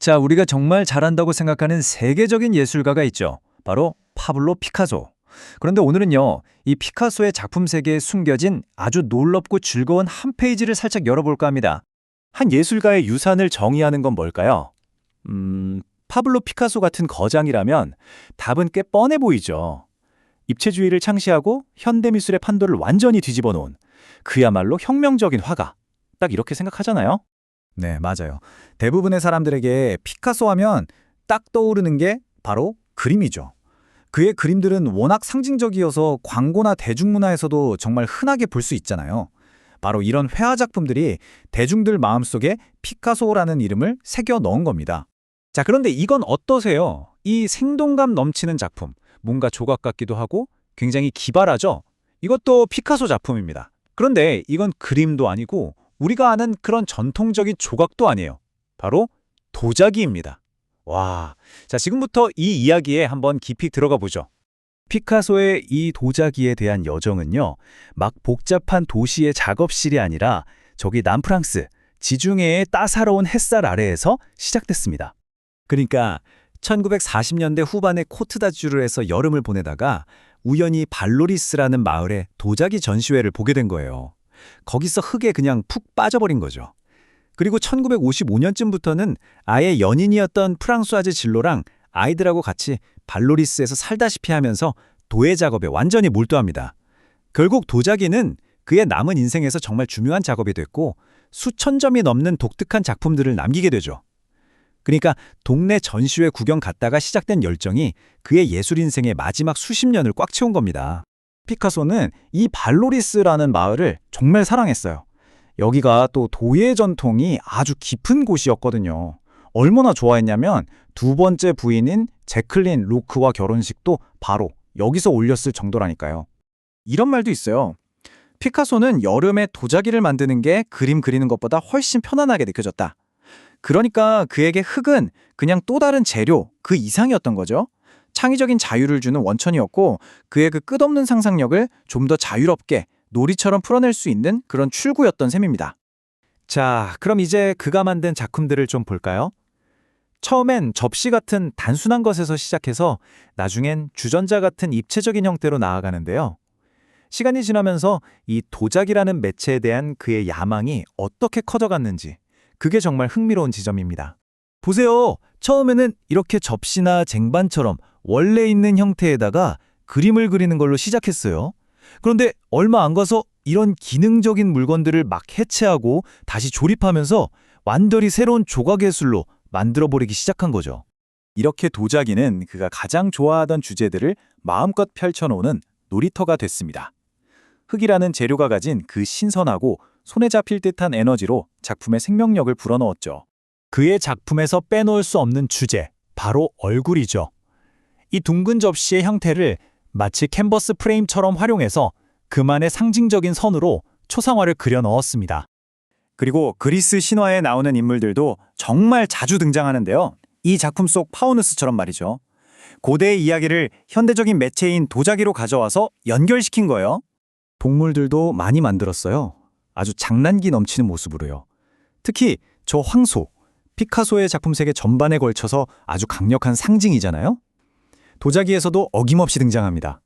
자, 우리가 정말 잘한다고 생각하는 세계적인 예술가가 있죠. 바로 파블로 피카소. 그런데 오늘은요, 이 피카소의 작품 세계에 숨겨진 아주 놀랍고 즐거운 한 페이지를 살짝 열어볼까 합니다. 한 예술가의 유산을 정의하는 건 뭘까요? 파블로 피카소 같은 거장이라면 답은 꽤 뻔해 보이죠. 입체주의를 창시하고 현대미술의 판도를 완전히 뒤집어 놓은 그야말로 혁명적인 화가. 딱 이렇게 생각하잖아요. 네, 맞아요. 대부분의 사람들에게 피카소 하면 딱 떠오르는 게 바로 그림이죠. 그의 그림들은 워낙 상징적이어서 광고나 대중문화에서도 정말 흔하게 볼 수 있잖아요. 바로 이런 회화 작품들이 대중들 마음속에 피카소라는 이름을 새겨 넣은 겁니다. 자, 그런데 이건 어떠세요? 이 생동감 넘치는 작품, 뭔가 조각 같기도 하고 굉장히 기발하죠? 이것도 피카소 작품입니다. 그런데 이건 그림도 아니고 우리가 아는 그런 전통적인 조각도 아니에요. 바로 도자기입니다. 와, 자, 지금부터 이 이야기에 한번 깊이 들어가 보죠. 피카소의 이 도자기에 대한 여정은요, 막 복잡한 도시의 작업실이 아니라 저기 남프랑스, 지중해의 따사로운 햇살 아래에서 시작됐습니다. 그러니까 1940년대 후반에 코트다주르에서 여름을 보내다가 우연히 발로리스라는 마을에 도자기 전시회를 보게 된 거예요. 거기서 흙에 그냥 푹 빠져버린 거죠. 그리고 1955년쯤부터는 아예 연인이었던 프랑수아즈 진로랑 아이들하고 같이 발로리스에서 살다시피 하면서 도예 작업에 완전히 몰두합니다. 결국 도자기는 그의 남은 인생에서 정말 중요한 작업이 됐고 수천 점이 넘는 독특한 작품들을 남기게 되죠. 그러니까 동네 전시회 구경 갔다가 시작된 열정이 그의 예술 인생의 마지막 수십 년을 꽉 채운 겁니다. 피카소는 이 발로리스라는 마을을 정말 사랑했어요. 여기가 또 도예 전통이 아주 깊은 곳이었거든요. 얼마나 좋아했냐면 두 번째 부인인 제클린 로크와 결혼식도 바로 여기서 올렸을 정도라니까요. 이런 말도 있어요. 피카소는 여름에 도자기를 만드는 게 그림 그리는 것보다 훨씬 편안하게 느껴졌다. 그러니까 그에게 흙은 그냥 또 다른 재료, 그 이상이었던 거죠. 창의적인 자유를 주는 원천이었고 그의 그 끝없는 상상력을 좀 더 자유롭게 놀이처럼 풀어낼 수 있는 그런 출구였던 셈입니다. 자, 그럼 이제 그가 만든 작품들을 좀 볼까요? 처음엔 접시 같은 단순한 것에서 시작해서 나중엔 주전자 같은 입체적인 형태로 나아가는데요. 시간이 지나면서 이 도자기라는 매체에 대한 그의 야망이 어떻게 커져갔는지 그게 정말 흥미로운 지점입니다. 보세요. 처음에는 이렇게 접시나 쟁반처럼 원래 있는 형태에다가 그림을 그리는 걸로 시작했어요. 그런데 얼마 안 가서 이런 기능적인 물건들을 막 해체하고 다시 조립하면서 완전히 새로운 조각예술로 만들어버리기 시작한 거죠. 이렇게 도자기는 그가 가장 좋아하던 주제들을 마음껏 펼쳐놓는 놀이터가 됐습니다. 흙이라는 재료가 가진 그 신선하고 손에 잡힐 듯한 에너지로 작품의 생명력을 불어넣었죠. 그의 작품에서 빼놓을 수 없는 주제, 바로 얼굴이죠. 이 둥근 접시의 형태를 마치 캔버스 프레임처럼 활용해서 그만의 상징적인 선으로 초상화를 그려 넣었습니다. 그리고 그리스 신화에 나오는 인물들도 정말 자주 등장하는데요. 이 작품 속 파우누스처럼 말이죠. 고대의 이야기를 현대적인 매체인 도자기로 가져와서 연결시킨 거예요. 동물들도 많이 만들었어요. 아주 장난기 넘치는 모습으로요. 특히 저 황소, 피카소의 작품 세계 전반에 걸쳐서 아주 강력한 상징이잖아요. 도자기에서도 어김없이 등장합니다.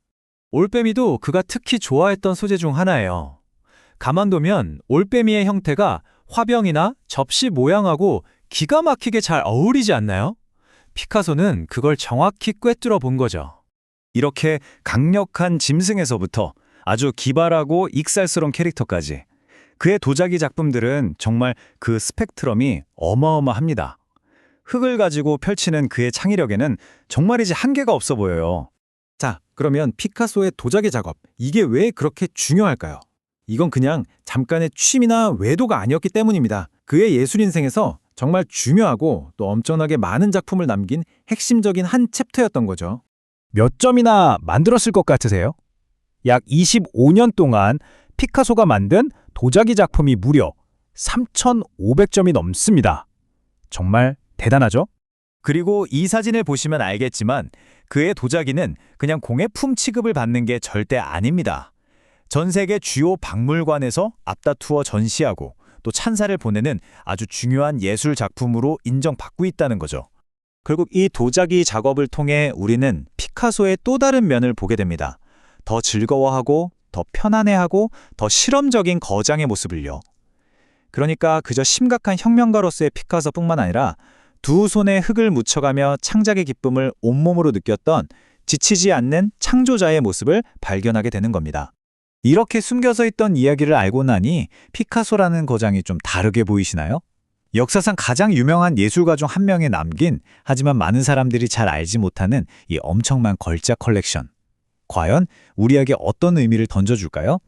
올빼미도 그가 특히 좋아했던 소재 중 하나예요. 가만두면 올빼미의 형태가 화병이나 접시 모양하고 기가 막히게 잘 어울리지 않나요? 피카소는 그걸 정확히 꿰뚫어 본 거죠. 이렇게 강력한 짐승에서부터 아주 기발하고 익살스러운 캐릭터까지 그의 도자기 작품들은 정말 그 스펙트럼이 어마어마합니다. 흙을 가지고 펼치는 그의 창의력에는 정말이지 한계가 없어 보여요. 자, 그러면 피카소의 도자기 작업, 이게 왜 그렇게 중요할까요? 이건 그냥 잠깐의 취미나 외도가 아니었기 때문입니다. 그의 예술 인생에서 정말 중요하고 또 엄청나게 많은 작품을 남긴 핵심적인 한 챕터였던 거죠. 몇 점이나 만들었을 것 같으세요? 약 25년 동안 피카소가 만든 도자기 작품이 무려 3,500점이 넘습니다. 정말 대단하죠? 그리고 이 사진을 보시면 알겠지만 그의 도자기는 그냥 공예품 취급을 받는 게 절대 아닙니다. 전 세계 주요 박물관에서 앞다투어 전시하고 또 찬사를 보내는 아주 중요한 예술 작품으로 인정받고 있다는 거죠. 결국 이 도자기 작업을 통해 우리는 피카소의 또 다른 면을 보게 됩니다. 더 즐거워하고 더 편안해하고 더 실험적인 거장의 모습을요. 그러니까 그저 심각한 혁명가로서의 피카소뿐만 아니라 두 손에 흙을 묻혀가며 창작의 기쁨을 온몸으로 느꼈던 지치지 않는 창조자의 모습을 발견하게 되는 겁니다. 이렇게 숨겨져 있던 이야기를 알고 나니 피카소라는 거장이 좀 다르게 보이시나요? 역사상 가장 유명한 예술가 중 한 명에 남긴 하지만 많은 사람들이 잘 알지 못하는 이 엄청난 걸작 컬렉션. 과연 우리에게 어떤 의미를 던져줄까요?